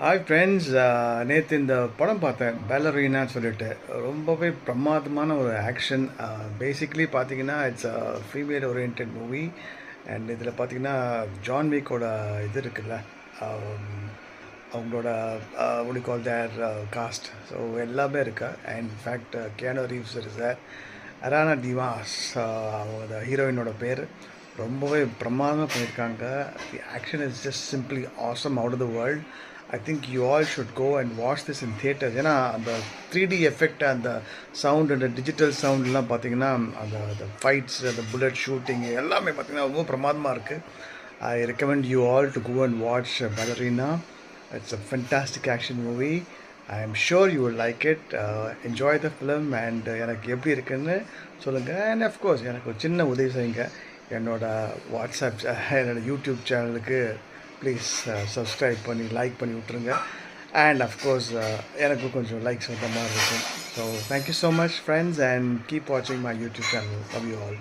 Hi friends, நேற்று இந்த படம் பார்த்தேன் பேலரீனான்னு சொல்லிட்டு. ரொம்பவே பிரமாதமான ஒரு ஆக்ஷன். பேசிக்கலி பார்த்தீங்கன்னா it's female orient movie. And இதில் பார்த்தீங்கன்னா ஜான் வீக்கோட இது இருக்குல்ல, அவங்களோட what call their cast. So எல்லாமே இருக்கு. அண்ட் இன்ஃபேக்ட் கியானோ ரீவ்ஸ் இருக்கு சார். அரானா டிவாஸ் அவங்க ஹீரோயினோட பேர். ரொம்பவே பிரமாதமாக பண்ணியிருக்காங்க. The action is just simply awesome out of the world. I think you all should go and watch this in theatres. ஏன்னா அந்த 3D எஃபெக்ட், அந்த சவுண்ட், அந்த டிஜிட்டல் சவுண்ட்லாம் பார்த்தீங்கன்னா, அந்த ஃபைட்ஸ், அந்த புல்லட் ஷூட்டிங் எல்லாமே பார்த்தீங்கன்னா ரொம்ப பிரமாதமாக இருக்குது. I recommend you all to go and watch Ballerina. It's a fantastic action movie. I am sure you will like it. Enjoy the film and எனக்கு எப்படி இருக்குன்னு சொல்லுங்கள். அண்ட் அஃப்கோர்ஸ் எனக்கு ஒரு சின்ன உதவி செய்யுங்க. என்னோட வாட்ஸ்அப், என்னோடய யூடியூப் சேனலுக்கு ப்ளீஸ் சப்ஸ்கிரைப் பண்ணி லைக் பண்ணி விட்ருங்க. அண்ட் அஃப்கோர்ஸ் எனக்கு கொஞ்சம் லைக்ஸ் வந்த மாதிரி இருக்கும். So thank you so much friends, and keep வாட்சிங் my YouTube channel. Love you all.